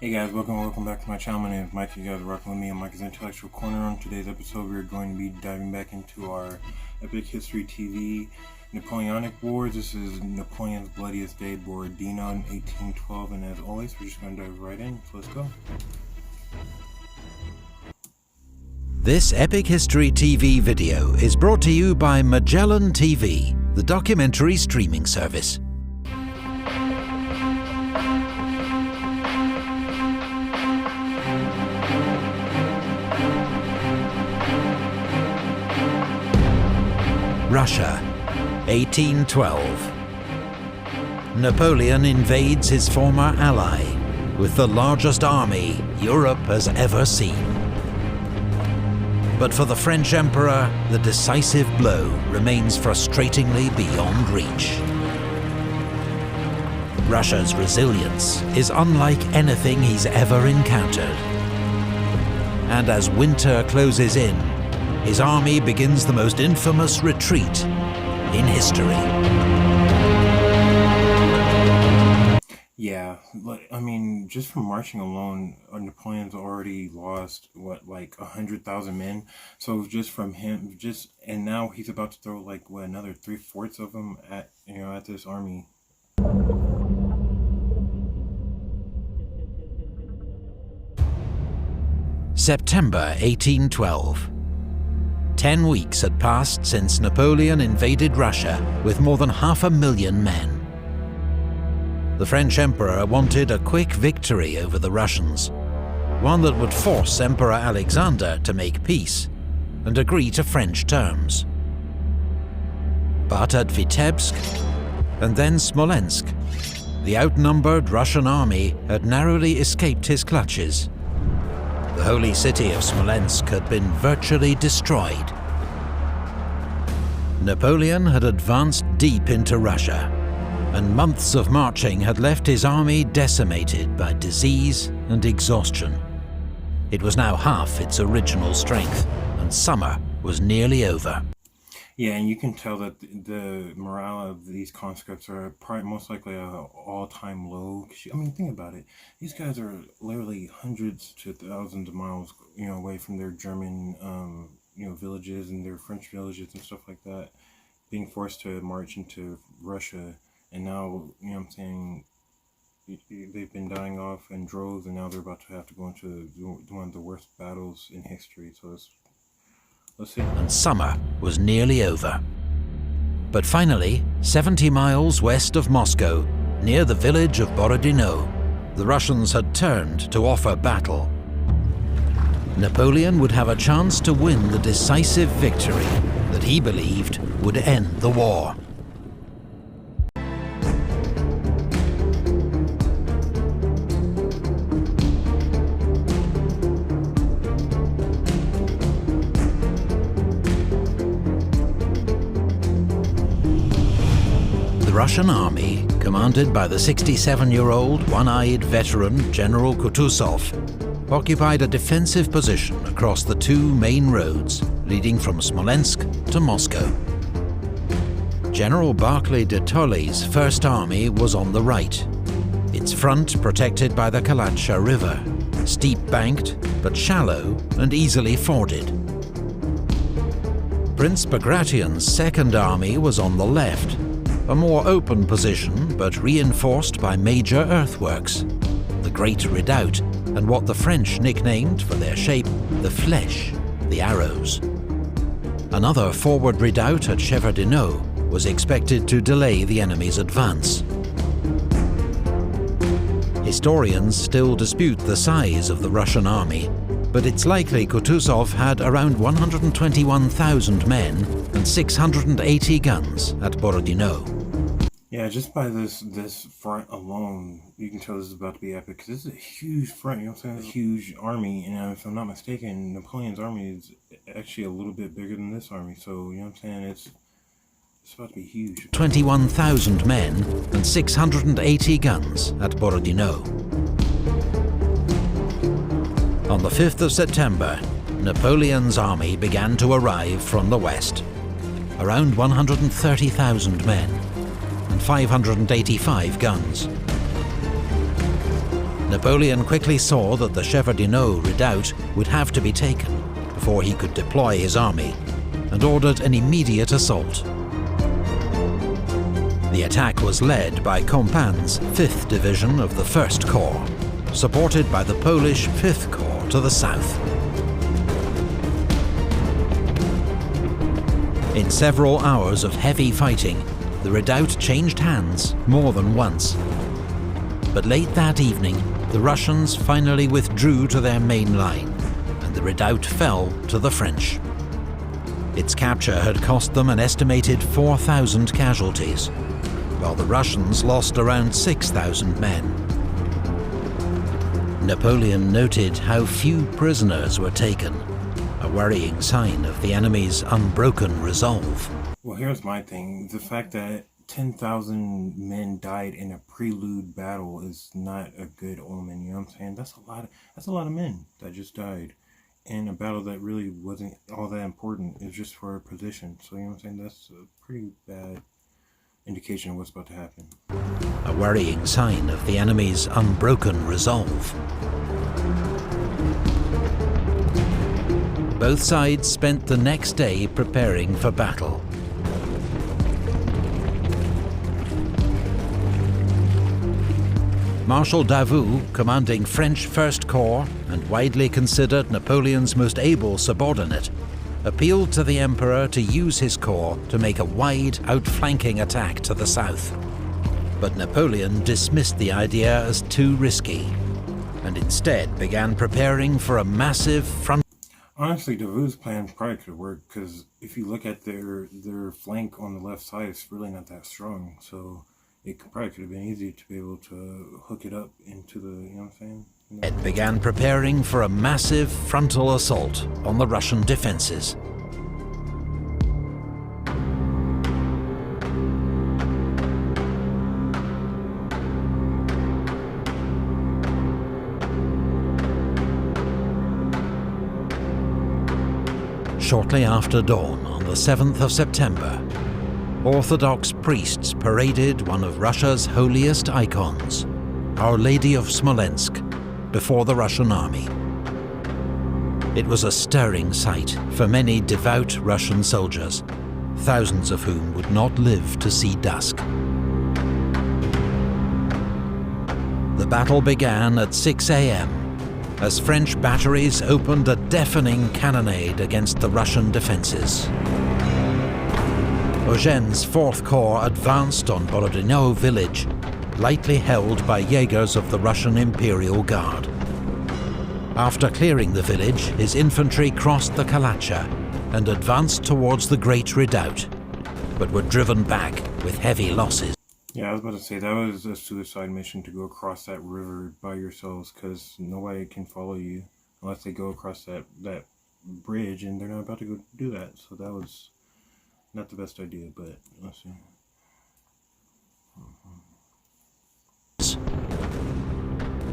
Hey guys, welcome back to my channel. My name is Mike. You guys are rocking with me on Mike's Intellectual Corner. On today's episode, we're going to be diving back into our Epic History TV Napoleonic Wars. This is Napoleon's Bloodiest Day, Borodino in 1812, and as always, we're just going to dive right in. So let's go. This Epic History TV video is brought to you by Magellan TV, the documentary streaming service. Russia, 1812. Napoleon invades his former ally with the largest army Europe has ever seen. But for the French Emperor, the decisive blow remains frustratingly beyond reach. Russia's resilience is unlike anything he's ever encountered. And as winter closes in, his army begins the most infamous retreat in history. Yeah, I mean, just from marching alone, Napoleon's already lost, like 100,000 men. So just from him, and now he's about to throw another 3/4 of them at this army. September 1812. 10 weeks had passed since Napoleon invaded Russia with more than 500,000 men. The French Emperor wanted a quick victory over the Russians, one that would force Emperor Alexander to make peace and agree to French terms. But at Vitebsk, and then Smolensk, the outnumbered Russian army had narrowly escaped his clutches. The holy city of Smolensk had been virtually destroyed. Napoleon had advanced deep into Russia, and months of marching had left his army decimated by disease and exhaustion. It was now half its original strength, and summer was nearly over. Yeah, and you can tell that the morale of these conscripts are probably most likely at an all-time low. I mean, think about it. These guys are literally hundreds to thousands of miles, away from their German, villages and their French villages and stuff like that, being forced to march into Russia. And now, they've been dying off in droves, and now they're about to have to go into one of the worst battles in history. So let's see. And summer was nearly over. But finally, 70 miles west of Moscow, near the village of Borodino, the Russians had turned to offer battle. Napoleon would have a chance to win the decisive victory that he believed would end the war. The Russian army, commanded by the 67-year-old one-eyed veteran General Kutuzov, occupied a defensive position across the two main roads leading from Smolensk to Moscow. General Barclay de Tolly's First Army was on the right, its front protected by the Kalatsha River, steep-banked but shallow and easily forded. Prince Bagration's Second Army was on the left, a more open position but reinforced by major earthworks, the Great Redoubt, and what the French nicknamed, for their shape, the Flèche, the arrows. Another forward redoubt at Shevardino was expected to delay the enemy's advance. Historians still dispute the size of the Russian army, but it's likely Kutuzov had around 121,000 men and 680 guns at Borodino. Yeah, just by this front alone, you can tell this is about to be epic, because this is a huge front, It's a huge army, and if I'm not mistaken, Napoleon's army is actually a little bit bigger than this army, so, it's about to be huge. 21,000 men and 680 guns at Borodino. On the 5th of September, Napoleon's army began to arrive from the west. Around 130,000 men and 585 guns. Napoleon quickly saw that the Borodino redoubt would have to be taken before he could deploy his army, and ordered an immediate assault. The attack was led by Compan's 5th Division of the 1st Corps, supported by the Polish 5th Corps to the south. In several hours of heavy fighting, the redoubt changed hands more than once. But late that evening, the Russians finally withdrew to their main line, and the redoubt fell to the French. Its capture had cost them an estimated 4,000 casualties, while the Russians lost around 6,000 men. Napoleon noted how few prisoners were taken, a worrying sign of the enemy's unbroken resolve. Well, here's my thing. The fact that 10,000 men died in a prelude battle is not a good omen, you know what I'm saying? That's a lot of men that just died in a battle that really wasn't all that important. It was just for a position. So, you know what I'm saying? That's a pretty bad indication of what's about to happen. A worrying sign of the enemy's unbroken resolve. Both sides spent the next day preparing for battle. Marshal Davout, commanding French 1st Corps and widely considered Napoleon's most able subordinate, appealed to the Emperor to use his corps to make a wide, outflanking attack to the south. But Napoleon dismissed the idea as too risky, and instead began preparing for a massive front. Honestly, Davout's plan probably could work, because if you look at their flank on the left side, it's really not that strong. So it probably could have been easy to be able to hook it up into the, you know what I'm saying? It began preparing for a massive frontal assault on the Russian defenses. Shortly after dawn on the 7th of September, Orthodox priests paraded one of Russia's holiest icons, Our Lady of Smolensk, before the Russian army. It was a stirring sight for many devout Russian soldiers, thousands of whom would not live to see dusk. The battle began at 6 a.m. as French batteries opened a deafening cannonade against the Russian defences. Eugene's 4th Corps advanced on Borodino village, lightly held by Jaegers of the Russian Imperial Guard. After clearing the village, his infantry crossed the Kalacha and advanced towards the Great Redoubt, but were driven back with heavy losses. Yeah, I was about to say, that was a suicide mission to go across that river by yourselves, because nobody can follow you unless they go across that bridge, and they're not about to go do that. So that was not the best idea, but let's see.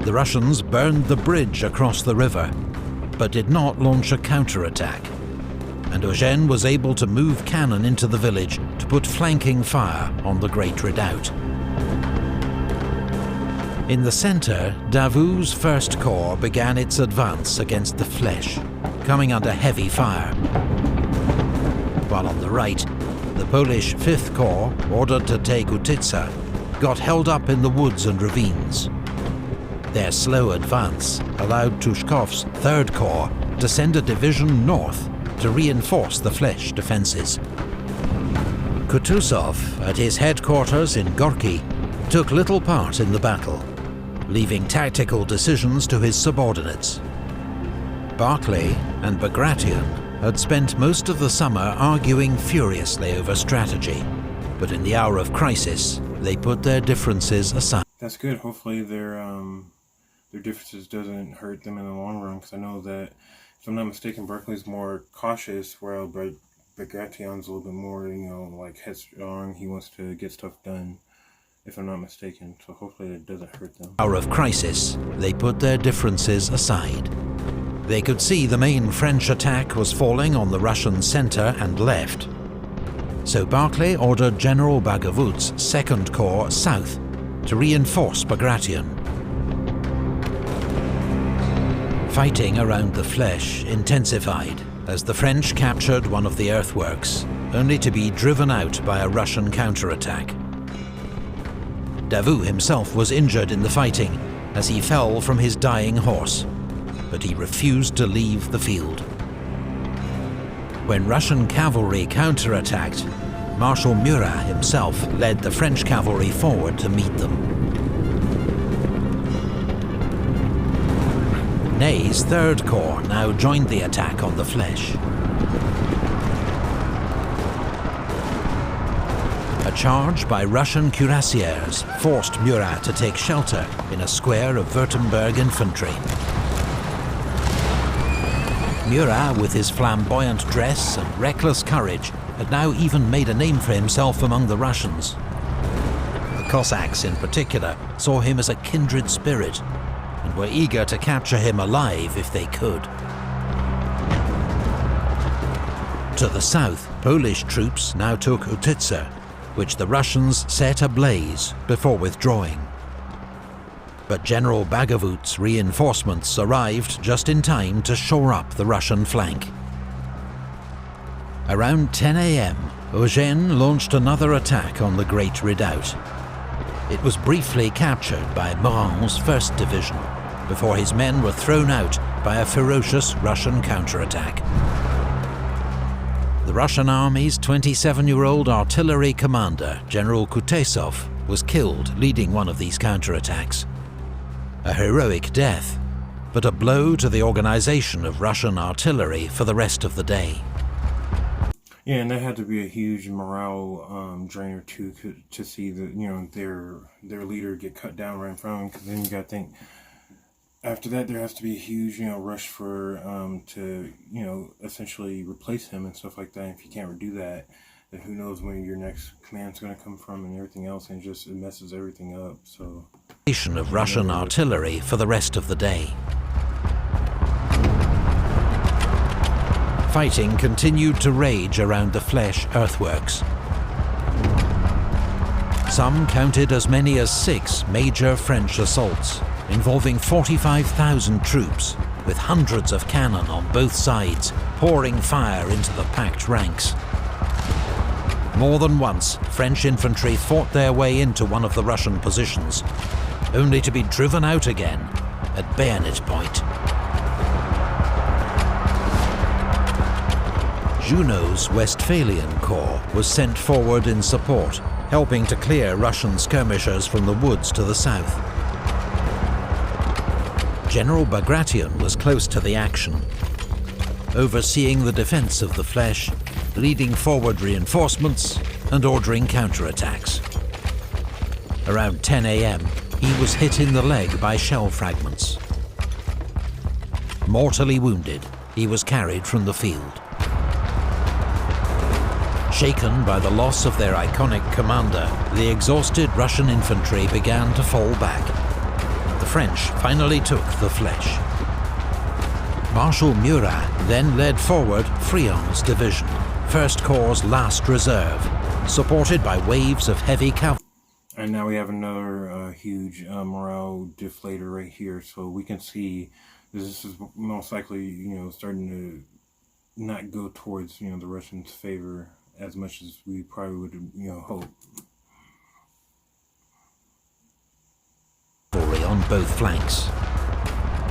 The Russians burned the bridge across the river, but did not launch a counterattack, and Eugene was able to move cannon into the village to put flanking fire on the Great Redoubt. In the centre, Davout's 1st Corps began its advance against the Fleches, coming under heavy fire. While on the right, the Polish 5th Corps, ordered to take Utitsa, got held up in the woods and ravines. Their slow advance allowed Tushkov's 3rd Corps to send a division north to reinforce the Fleches defences. Kutuzov, at his headquarters in Gorky, took little part in the battle, leaving tactical decisions to his subordinates. Barclay and Bagration had spent most of the summer arguing furiously over strategy, but in the hour of crisis, they put their differences aside. That's good. Hopefully their differences doesn't hurt them in the long run, because I know that, if I'm not mistaken, Barclay's more cautious, while Bagration's a little bit more, like headstrong. He wants to get stuff done, if I'm not mistaken. So hopefully it doesn't hurt them. Hour of crisis, they put their differences aside. They could see the main French attack was falling on the Russian centre and left. So Barclay ordered General Bagavout's 2nd Corps south to reinforce Bagration. Fighting around the Flèche intensified as the French captured one of the earthworks, only to be driven out by a Russian counterattack. Davout himself was injured in the fighting as he fell from his dying horse, but he refused to leave the field. When Russian cavalry counterattacked, Marshal Murat himself led the French cavalry forward to meet them. Ney's Third Corps now joined the attack on the Flèche. A charge by Russian cuirassiers forced Murat to take shelter in a square of Württemberg infantry. Murat, with his flamboyant dress and reckless courage, had now even made a name for himself among the Russians. The Cossacks in particular saw him as a kindred spirit, and were eager to capture him alive if they could. To the south, Polish troops now took Utitsa, which the Russians set ablaze before withdrawing. But General Bagavout's reinforcements arrived just in time to shore up the Russian flank. Around 10 AM, Eugène launched another attack on the Great Redoubt. It was briefly captured by Murat's 1st Division, before his men were thrown out by a ferocious Russian counterattack. The Russian army's 27-year-old artillery commander, General Kutesov, was killed leading one of these counterattacks. A heroic death, but a blow to the organization of Russian artillery for the rest of the day. Yeah, and that had to be a huge morale drainer too, to see the their leader get cut down right in front of them. Because then you got to think, after that there has to be a huge rush for to essentially replace him and stuff like that. And if you can't do that, then who knows when your next command's going to come from and everything else, and it messes everything up. So of Russian artillery for the rest of the day. Fighting continued to rage around the Flèche earthworks. Some counted as many as 6 major French assaults, involving 45,000 troops, with hundreds of cannon on both sides, pouring fire into the packed ranks. More than once, French infantry fought their way into one of the Russian positions, only to be driven out again at bayonet point. Junot's Westphalian Corps was sent forward in support, helping to clear Russian skirmishers from the woods to the south. General Bagration was close to the action, overseeing the defense of the Flèche, leading forward reinforcements and ordering counterattacks. Around 10 AM, he was hit in the leg by shell fragments. Mortally wounded, he was carried from the field. Shaken by the loss of their iconic commander, the exhausted Russian infantry began to fall back. The French finally took the Flèche. Marshal Murat then led forward Friant's division, First Corps' last reserve, supported by waves of heavy cavalry. And now we have another huge morale deflator right here, so we can see this is most likely, starting to not go towards, the Russians' favor as much as we probably would, hope. On both flanks.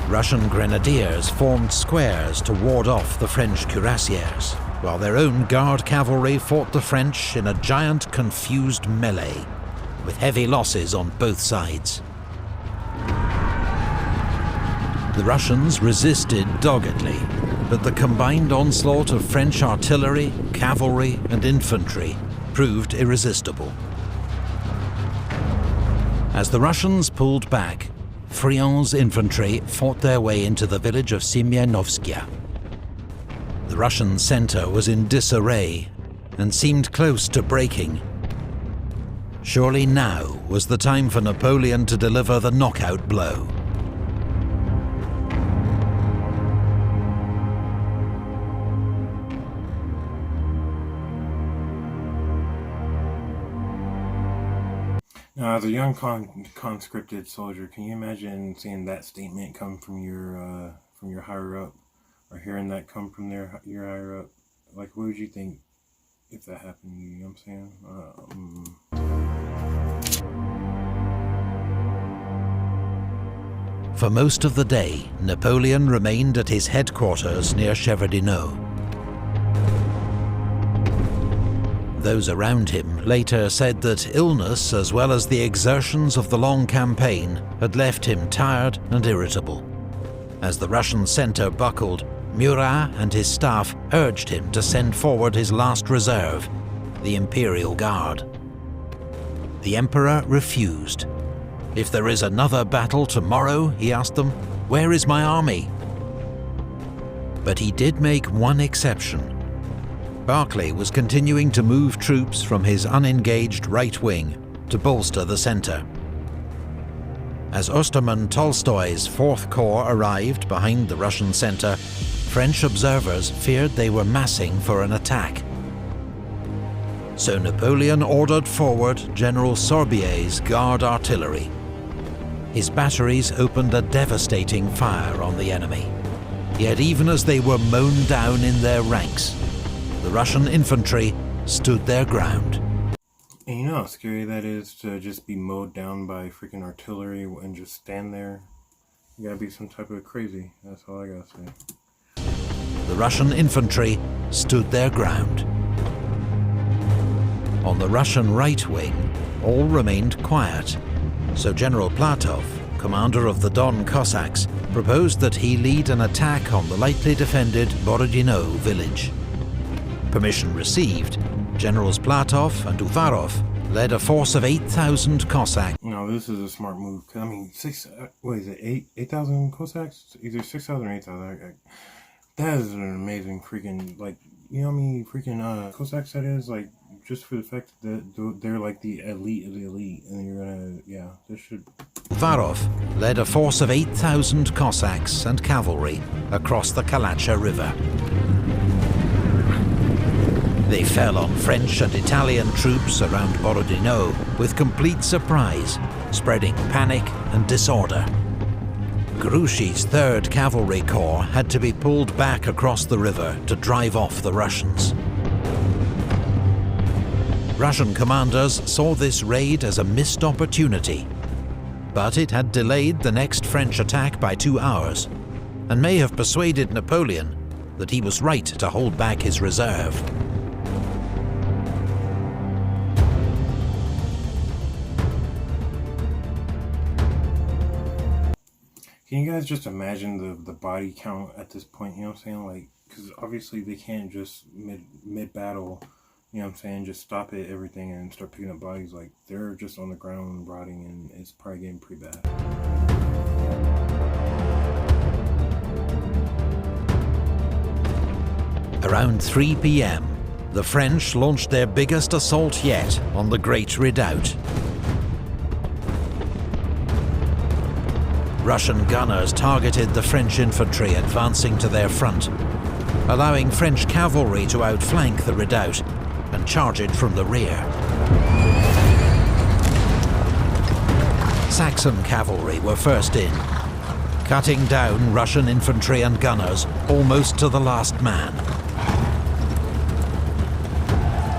Russian grenadiers formed squares to ward off the French cuirassiers, while their own guard cavalry fought the French in a giant confused melee, with heavy losses on both sides. The Russians resisted doggedly, but the combined onslaught of French artillery, cavalry and infantry proved irresistible. As the Russians pulled back, Friant's infantry fought their way into the village of Semyonovskaya. The Russian center was in disarray and seemed close to breaking. Surely now was the time for Napoleon to deliver the knockout blow. Now, as a young conscripted soldier, can you imagine seeing that statement come from your from your higher up, or hearing that come from your higher up. Like, what would you think if that happened to you? You know what I'm saying? For most of the day, Napoleon remained at his headquarters near Borodino. Those around him later said that illness, as well as the exertions of the long campaign, had left him tired and irritable. As the Russian centre buckled, Murat and his staff urged him to send forward his last reserve, the Imperial Guard. The Emperor refused. "If there is another battle tomorrow," he asked them, "where is my army?" But he did make one exception. Barclay was continuing to move troops from his unengaged right wing to bolster the centre. As Osterman Tolstoy's 4th Corps arrived behind the Russian centre, French observers feared they were massing for an attack. So Napoleon ordered forward General Sorbier's Guard artillery. His batteries opened a devastating fire on the enemy. Yet even as they were mown down in their ranks, the Russian infantry stood their ground. And you know how scary that is, to just be mowed down by freaking artillery and just stand there? You gotta be some type of crazy. That's all I gotta say. The Russian infantry stood their ground. On the Russian right wing, all remained quiet, so General Platov, commander of the Don Cossacks, proposed that he lead an attack on the lightly defended Borodino village. Permission received, Generals Platov and Uvarov led a force of 8,000 Cossacks. No, this is a smart move. I mean, 8,000 Cossacks? Either 6,000 or 8,000. That is an amazing freaking, like, you know how many freaking Cossacks that is? Like, just for the fact that they're like the elite of the elite, and you're gonna, yeah, this should... Uvarov led a force of 8,000 Cossacks and cavalry across the Kalacha River. They fell on French and Italian troops around Borodino with complete surprise, spreading panic and disorder. Grouchy's 3rd Cavalry Corps had to be pulled back across the river to drive off the Russians. Russian commanders saw this raid as a missed opportunity, but it had delayed the next French attack by 2 hours, and may have persuaded Napoleon that he was right to hold back his reserve. Can you guys just imagine the body count at this point, you know what I'm saying? Like, because obviously they can't just mid-battle, you know what I'm saying, just stop it, everything, and start picking up bodies. Like, they're just on the ground rotting, and it's probably getting pretty bad. Around 3 p.m, the French launched their biggest assault yet on the Great Redoubt. Russian gunners targeted the French infantry advancing to their front, allowing French cavalry to outflank the redoubt and charge it from the rear. Saxon cavalry were first in, cutting down Russian infantry and gunners almost to the last man.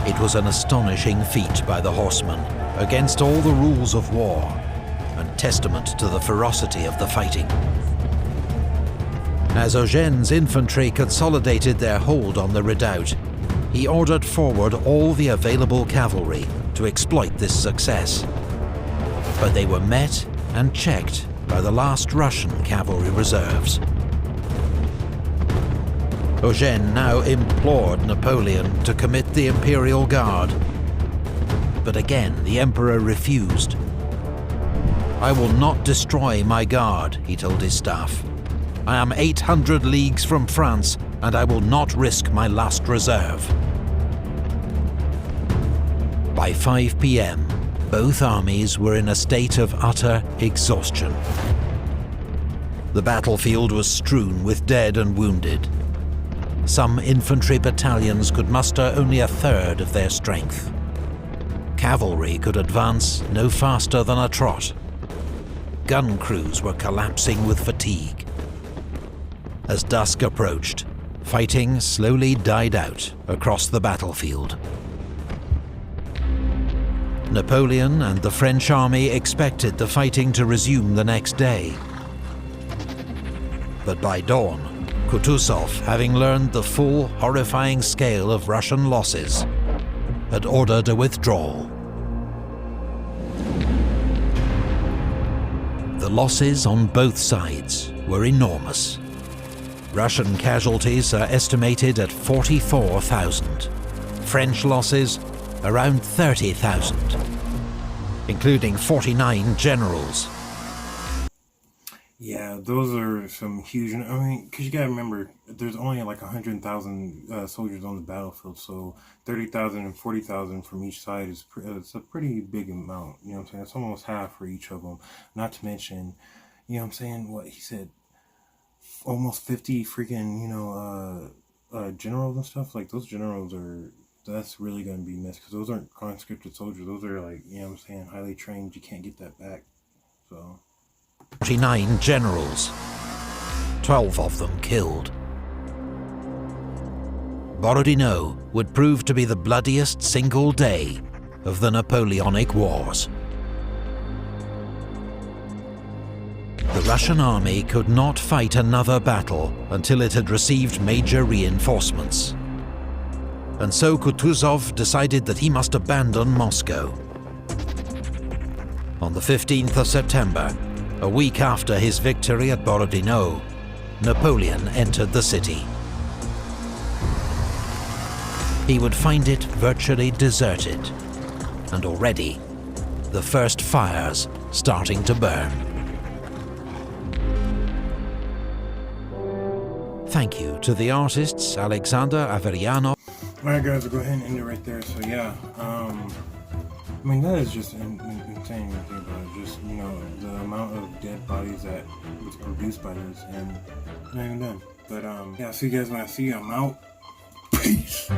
It was an astonishing feat by the horsemen, against all the rules of war, and testament to the ferocity of the fighting. As Eugene's infantry consolidated their hold on the redoubt, he ordered forward all the available cavalry to exploit this success. But they were met and checked by the last Russian cavalry reserves. Eugene now implored Napoleon to commit the Imperial Guard, but again the Emperor refused. "I will not destroy my guard," he told his staff. "I am 800 leagues from France, and I will not risk my last reserve." By 5 p.m, both armies were in a state of utter exhaustion. The battlefield was strewn with dead and wounded. Some infantry battalions could muster only a third of their strength. Cavalry could advance no faster than a trot. Gun crews were collapsing with fatigue. As dusk approached, fighting slowly died out across the battlefield. Napoleon and the French army expected the fighting to resume the next day. But by dawn, Kutuzov, having learned the full, horrifying scale of Russian losses, had ordered a withdrawal. The losses on both sides were enormous. Russian casualties are estimated at 44,000. French losses around 30,000, including 49 generals. Yeah, those are some huge. I mean, because you gotta remember, there's only like 100,000 soldiers on the battlefield, so 30,000 and 40,000 from each side is it's a pretty big amount. You know what I'm saying? It's almost half for each of them. Not to mention, you know what I'm saying? What he said, almost 50 freaking generals and stuff. Like those generals are. That's really gonna be missed because those aren't conscripted soldiers. Those are like, you know what I'm saying, highly trained. You can't get that back. So. 49 generals, 12 of them killed. Borodino would prove to be the bloodiest single day of the Napoleonic Wars. The Russian army could not fight another battle until it had received major reinforcements. And so Kutuzov decided that he must abandon Moscow. On the 15th of September, a week after his victory at Borodino, Napoleon entered the city. He would find it virtually deserted, and already the first fires starting to burn. Thank you to the artists Alexander Averianov. Alright guys, we'll go ahead and end it right there. So yeah, I mean that is just insane when you think about it. Just, you know, the amount of dead bodies that was produced by this, and not even done. But yeah, I'll see you guys when I see you. I'm out. Peace.